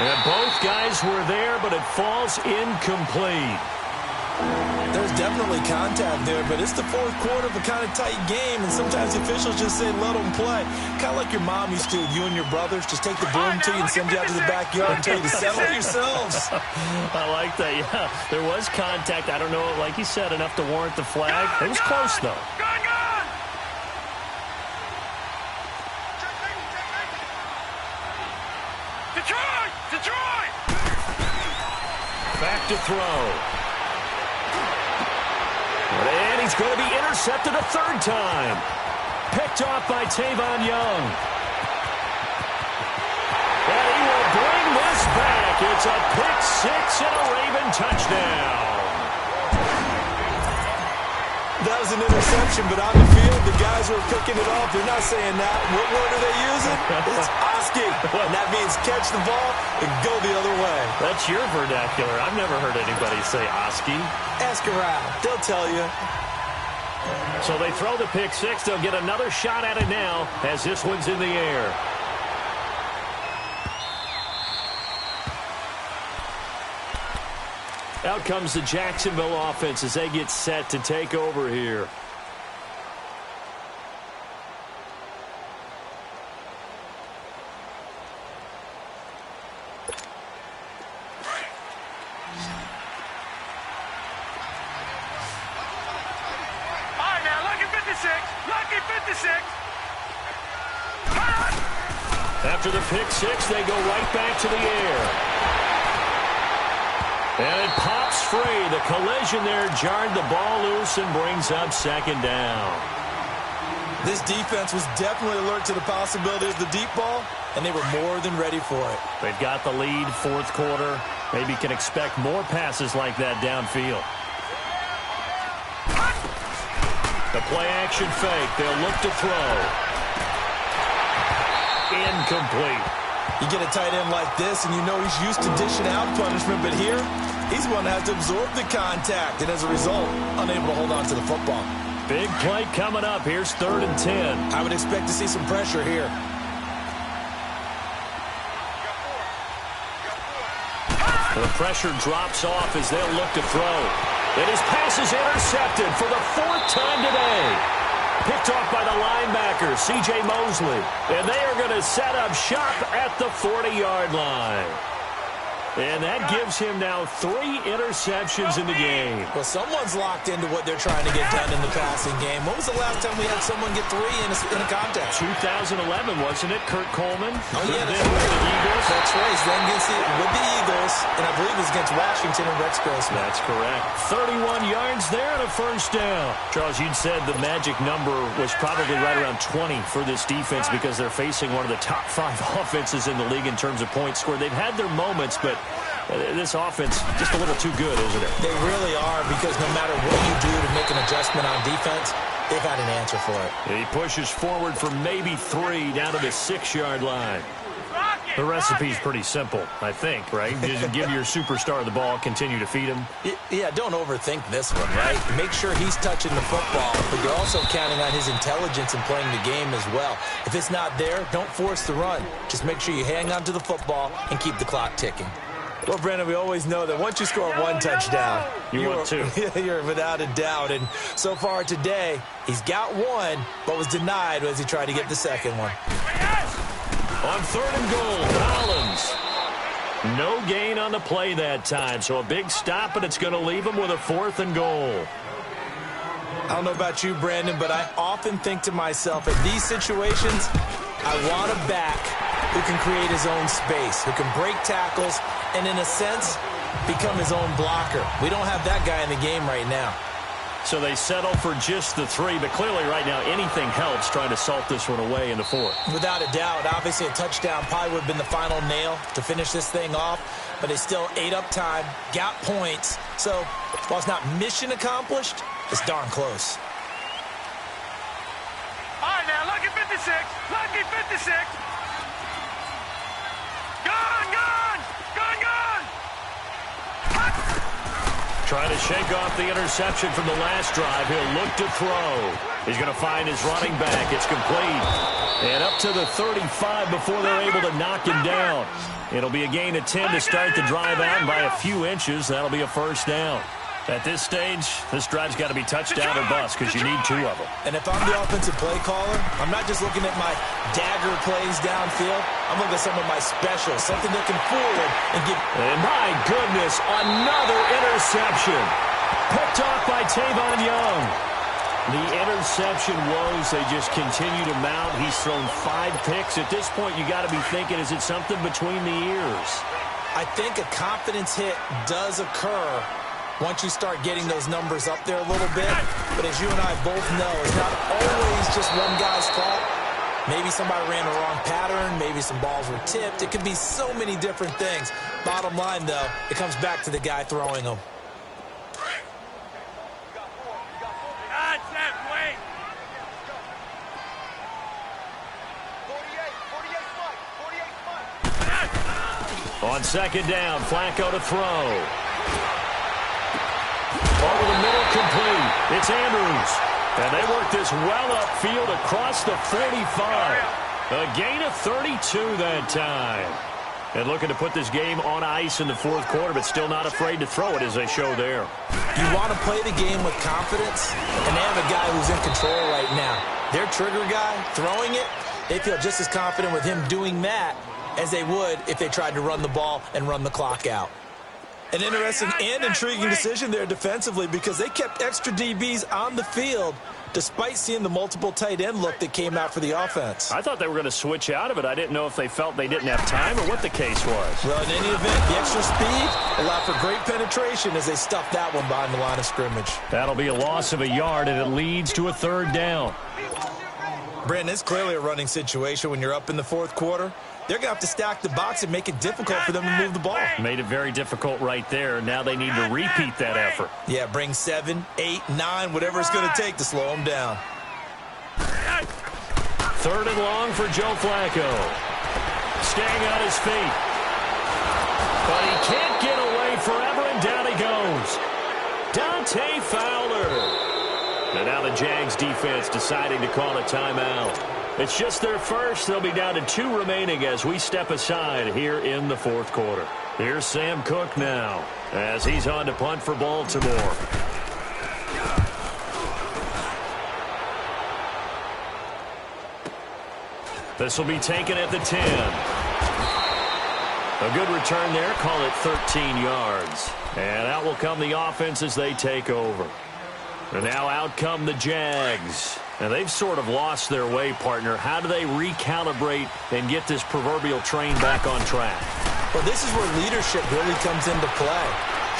And both guys were there, but it falls incomplete. There's definitely contact there, but it's the fourth quarter of a kind of tight game, and sometimes the officials just say let them play. Kind of like your mom used to with you and your brothers. Just take the broom to you and send you out to the backyard and tell you to settle yourselves. I like that, yeah. There was contact. I don't know, like you said, enough to warrant the flag. It was close, though. Gun! Detroit! Back to throw. And he's going to be intercepted a 3rd time. Picked off by Tavon Young. And he will bring this back. It's a pick 6 and a Raven touchdown. That was an interception, but on the field, the guys who are picking it off, they're not saying that. What word are they using? It's Oski. And that means catch the ball and go the other way. That's your vernacular. I've never heard anybody say Oski. Ask around. They'll tell you. So they throw the pick 6. They'll get another shot at it now as this one's in the air. Out comes the Jacksonville offense as they get set to take over here. After the pick 6, they go right back to the air. And it pops free. The collision there jarred the ball loose and brings up 2nd down. This defense was definitely alert to the possibility of the deep ball, and they were more than ready for it. They've got the lead, 4th quarter. Maybe can expect more passes like that downfield. The play-action fake. They'll look to throw. Incomplete. You get a tight end like this, and you know he's used to dishing out punishment, but here, he's going to have to absorb the contact, and as a result, unable to hold on to the football. Big play coming up. Here's 3rd and 10. I would expect to see some pressure here. The pressure drops off as they'll look to throw. And his pass is intercepted for the 4th time today. Picked off by the linebacker, C.J. Mosley. And they are going to set up shop at the 40-yard line. And that gives him now 3 interceptions in the game. Well, someone's locked into what they're trying to get done in the passing game. When was the last time we had someone get 3 in a contest? 2011, wasn't it? Kurt Coleman? Oh, yeah, With the Eagles. That's right. Then with the Eagles, and I believe it was against Washington and Rex Grossman. That's correct. 31 yards there and a 1st down. Charles, you'd said the magic number was probably right around 20 for this defense because they're facing one of the top 5 offenses in the league in terms of points scored. They've had their moments, but this offense just a little too good, isn't it? They really are, because no matter what you do to make an adjustment on defense, they've had an answer for it. He pushes forward for maybe 3 down to the 6-yard line. Rock it! The recipe's pretty simple, I think, right? Just give your superstar the ball, continue to feed him. Yeah, don't overthink this one, right? Make sure he's touching the football, but you're also counting on his intelligence in playing the game as well. If it's not there, don't force the run. Just make sure you hang on to the football and keep the clock ticking. Well, Brandon, we always know that once you score one touchdown, you want two. You're without a doubt. And so far today, he's got one, but was denied as he tried to get the second one. On 3rd and goal, Collins. No gain on the play that time, so a big stop, and it's going to leave him with a 4th and goal. I don't know about you, Brandon, but I often think to myself, in these situations, I want a back who can create his own space, who can break tackles, and in a sense, become his own blocker. We don't have that guy in the game right now. So they settle for just the 3, but clearly right now anything helps trying to salt this one away in the 4th. Without a doubt. Obviously a touchdown probably would have been the final nail to finish this thing off, but they still ate up time, got points. So while it's not mission accomplished, it's darn close. All right, now, lucky 56. Lucky 56. Gone, gone. Gone, gone. Trying to shake off the interception from the last drive. He'll look to throw. He's going to find his running back. It's complete. And up to the 35 before they're able to knock him down. It'll be a gain of 10 to start the drive out, and by a few inches, that'll be a 1st down. At this stage, this drive's got to be touchdown or bust because you need 2 of them. And if I'm the offensive play caller, I'm not just looking at my dagger plays downfield. I'm looking at some of my specials, something that can forward and give. And my goodness, another interception. Picked off by Tavon Young. The interception woes, they just continue to mount. He's thrown 5 picks. At this point, you got to be thinking, is it something between the ears? I think a confidence hit does occur once you start getting those numbers up there a little bit. But as you and I both know, it's not always just one guy's fault. Maybe somebody ran the wrong pattern. Maybe some balls were tipped. It could be so many different things. Bottom line, though, it comes back to the guy throwing them. On 2nd down, Flacco to throw. Over the middle, complete. It's Andrews. And they work this well upfield across the 45. A gain of 32 that time. And looking to put this game on ice in the 4th quarter, but still not afraid to throw it as they show there. You want to play the game with confidence, and they have a guy who's in control right now. Their trigger guy, throwing it, they feel just as confident with him doing that as they would if they tried to run the ball and run the clock out. An interesting and intriguing decision there defensively because they kept extra DBs on the field despite seeing the multiple tight end look that came out for the offense. I thought they were going to switch out of it. I didn't know if they felt they didn't have time or what the case was. Well, in any event, the extra speed allowed for great penetration as they stuffed that one behind the line of scrimmage. That'll be a loss of a yard, and it leads to a 3rd down. Brandon, it's clearly a running situation when you're up in the 4th quarter. They're going to have to stack the box and make it difficult for them to move the ball. Made it very difficult right there. Now they need to repeat that effort. Yeah, bring 7, 8, 9, whatever it's going to take to slow them down. 3rd and long for Joe Flacco. Staying on his feet. But he can't get away forever, and down he goes. Dante Fowler. And now the Jags defense deciding to call a timeout. It's just their first. They'll be down to 2 remaining as we step aside here in the 4th quarter. Here's Sam Cook now as he's on to punt for Baltimore. This will be taken at the 10. A good return there. Call it 13 yards. And out will come the offense as they take over. And now out come the Jags. And they've sort of lost their way, partner. How do they recalibrate and get this proverbial train back on track? Well, this is where leadership really comes into play.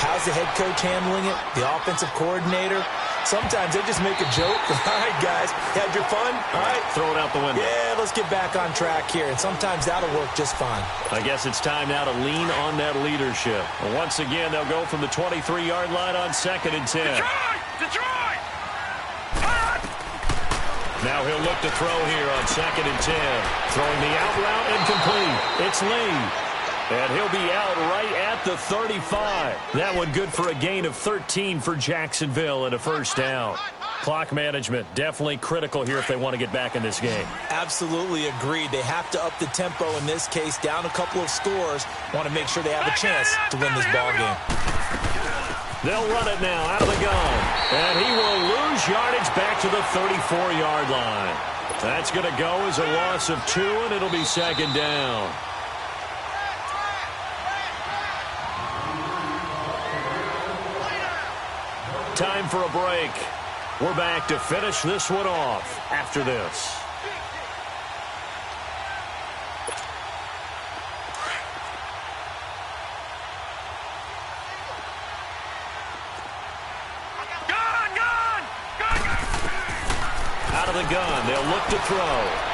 How's the head coach handling it? The offensive coordinator? Sometimes they just make a joke. All right, guys, had your fun? All right. Throw it out the window. Yeah, let's get back on track here. And sometimes that'll work just fine. I guess it's time now to lean on that leadership. And once again, they'll go from the 23-yard line on 2nd and 10. Detroit! Detroit! Now he'll look to throw here on 2nd and 10. Throwing the out route incomplete. It's Lee. And he'll be out right at the 35. That one good for a gain of 13 for Jacksonville and a first down. Clock management definitely critical here if they want to get back in this game. Absolutely agreed. They have to up the tempo in this case, down a couple of scores. Want to make sure they have a chance to win this ball game. They'll run it now out of the gun. And he will lose yardage back to the 34-yard line. That's going to go as a loss of 2, and it'll be 2nd down. Time for a break. We're back to finish this one off after this. Out of the gun, they'll look to throw.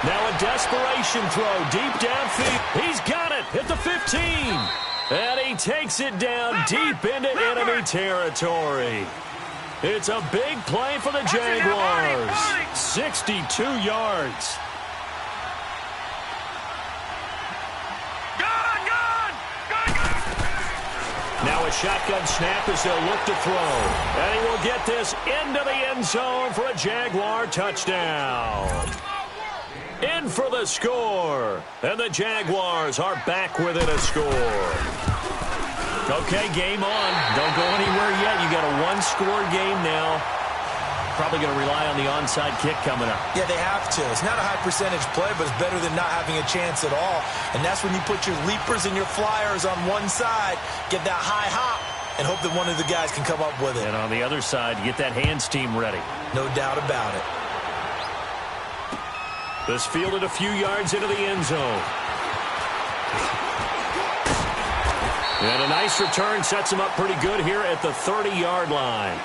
Now a desperation throw deep downfield. He's got it at the 15. And he takes it down deep into enemy territory. It's a big play for the Jaguars. 62 yards. Now a shotgun snap as they'll look to throw. And he will get this into the end zone for a Jaguar touchdown. In for the score. And the Jaguars are back within a score. Okay, game on. Don't go anywhere yet. You got a one-score game now. Probably going to rely on the onside kick coming up. Yeah, they have to. It's not a high-percentage play, but it's better than not having a chance at all. And that's when you put your leapers and your flyers on one side, get that high hop, and hope that one of the guys can come up with it. And on the other side, get that hands team ready. No doubt about it. This fielded a few yards into the end zone. And a nice return sets him up pretty good here at the 30-yard line.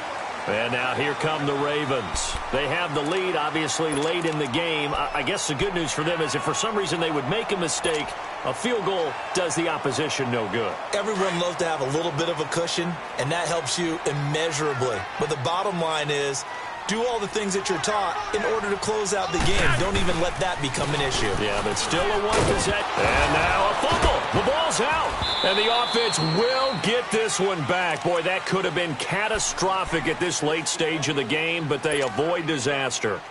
And now here come the Ravens. They have the lead, obviously, late in the game. I guess the good news for them is if for some reason they would make a mistake, a field goal does the opposition no good. Everyone loves to have a little bit of a cushion, and that helps you immeasurably. But the bottom line is, do all the things that you're taught in order to close out the game. Don't even let that become an issue. Yeah, but still a one possession. And now a fumble. The ball's out. And the offense will get this one back. Boy, that could have been catastrophic at this late stage of the game, but they avoid disaster.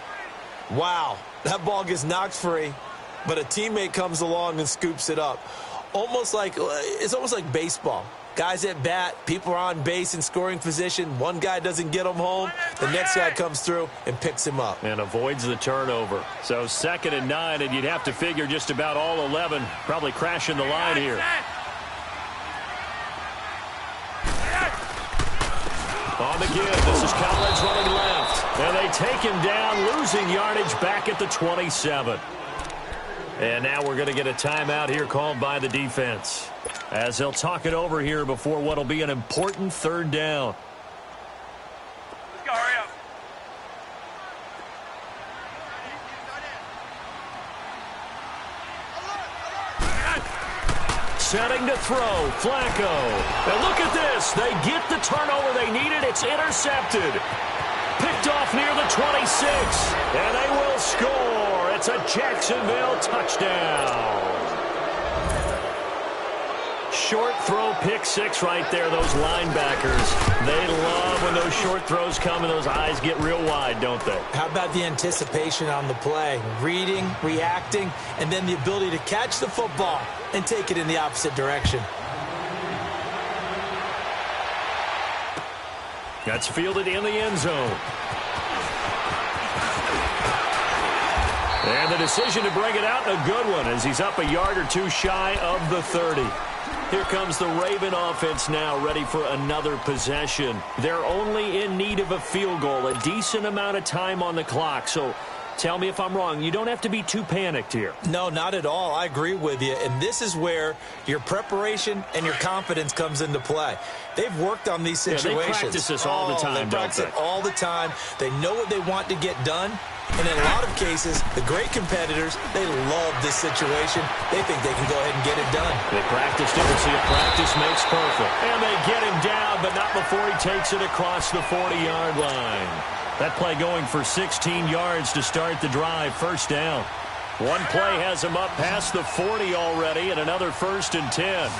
Wow. That ball gets knocked free, but a teammate comes along and scoops it up. It's almost like baseball. Guys at bat, people are on base in scoring position. One guy doesn't get him home. The next guy comes through and picks him up. And avoids the turnover. So 2nd and 9, and you'd have to figure just about all 11 probably crashing the line here. On the give, this is Collins running left. And they take him down, losing yardage back at the 27. And now we're going to get a timeout here called by the defense, as they'll talk it over here before what will be an important 3rd down. Let's go, hurry up. Setting to throw, Flacco. And look at this. They get the turnover they needed. It's intercepted. Picked off near the 26. And they will score. It's a Jacksonville touchdown. Short throw, pick six right there. Those linebackers, they love when those short throws come and those eyes get real wide, don't they? How about the anticipation on the play? Reading, reacting, and then the ability to catch the football and take it in the opposite direction. That's fielded in the end zone. And the decision to bring it out, a good one, as he's up a yard or two shy of the 30. Here comes the Raven offense now, ready for another possession. They're only in need of a field goal, a decent amount of time on the clock. So tell me if I'm wrong. You don't have to be too panicked here. No, not at all. I agree with you. And this is where your preparation and your confidence comes into play. They've worked on these situations. Yeah, they practice this all the time, they practice it all the time. They know what they want to get done. And in a lot of cases, the great competitors, they love this situation. They think they can go ahead and get it done. They practiced it. We'll see if practice makes perfect. And they get him down, but not before he takes it across the 40-yard line. That play going for 16 yards to start the drive. First down. One play has him up past the 40 already, and another 1st and 10.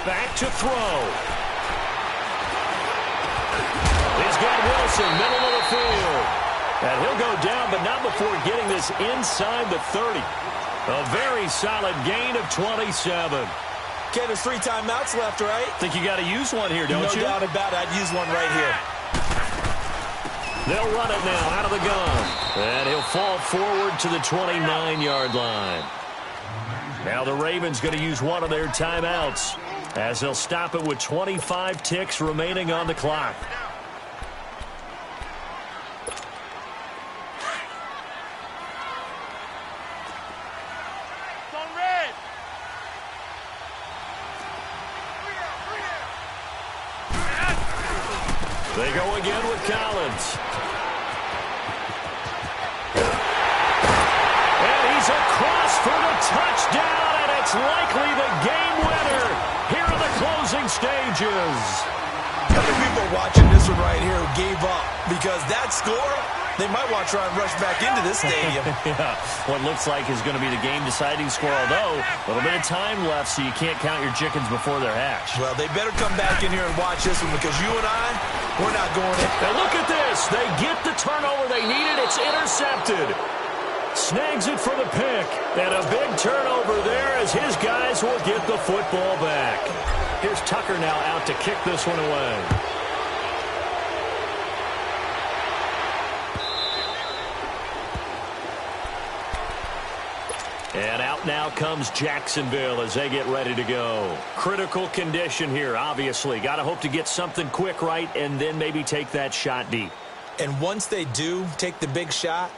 Back to throw. He's got Wilson, middle of the field. And he'll go down, but not before getting this inside the 30. A very solid gain of 27. Okay, there's 3 timeouts left, right? Think you got to use one here, don't you? No doubt about it. I'd use one right here. They'll run it now out of the gun. And he'll fall forward to the 29-yard line. Now the Ravens going to use one of their timeouts, as they'll stop it with 25 ticks remaining on the clock. They go again with Collins. And he's across for the touchdown, and it's likely the game winner here in the closing stages. How many people watching this one right here who gave up? Because that score, they might want to try and rush back into this stadium. Yeah, what looks like is going to be the game-deciding score, although a little bit of time left, so you can't count your chickens before they're hatched. Well, they better come back in here and watch this one, because you and I, we're not going in. And look at this. They get the turnover they needed. It's intercepted. Snags it for the pick. And a big turnover there as his guys will get the football back. Here's Tucker now out to kick this one away. And out now comes Jacksonville as they get ready to go. Critical condition here, obviously. Got to hope to get something quick right and then maybe take that shot deep. And once they do take the big shot,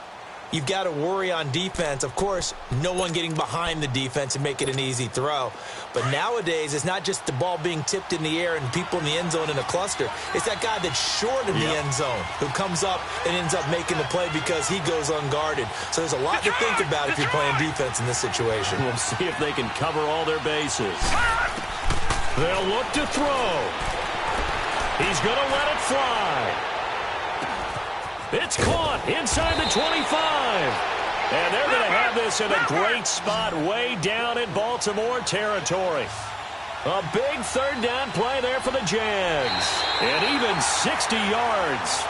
you've got to worry on defense. Of course, no one getting behind the defense and make it an easy throw. But nowadays, it's not just the ball being tipped in the air and people in the end zone in a cluster. It's that guy that's short in the end zone who comes up and ends up making the play because he goes unguarded. So there's a lot to think about if you're playing defense in this situation. We'll see if they can cover all their bases. They'll look to throw. He's going to let it fly. It's caught inside the 25. And they're going to have this in a great spot way down in Baltimore territory. A big third down play there for the Jags. And even 60 yards.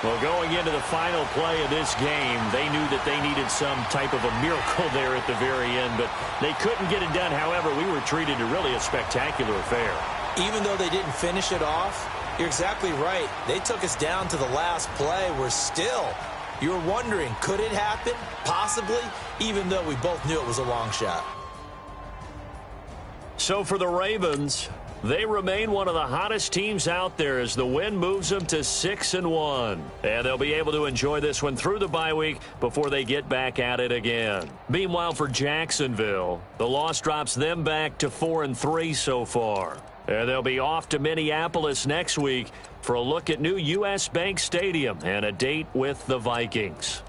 Well, going into the final play of this game, they knew that they needed some type of a miracle there at the very end, but they couldn't get it done. However, we were treated to really a spectacular affair. Even though they didn't finish it off, you're exactly right. They took us down to the last play. We're still, you're wondering, could it happen? Possibly, even though we both knew it was a long shot. So for the Ravens, they remain one of the hottest teams out there as the win moves them to 6-1. And they'll be able to enjoy this one through the bye week before they get back at it again. Meanwhile, for Jacksonville, the loss drops them back to 4-3 so far. And they'll be off to Minneapolis next week for a look at new U.S. Bank Stadium and a date with the Vikings.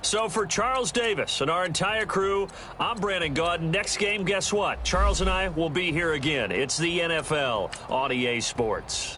So for Charles Davis and our entire crew, I'm Brandon Gaudin. Next game, guess what? Charles and I will be here again. It's the NFL on EA Sports.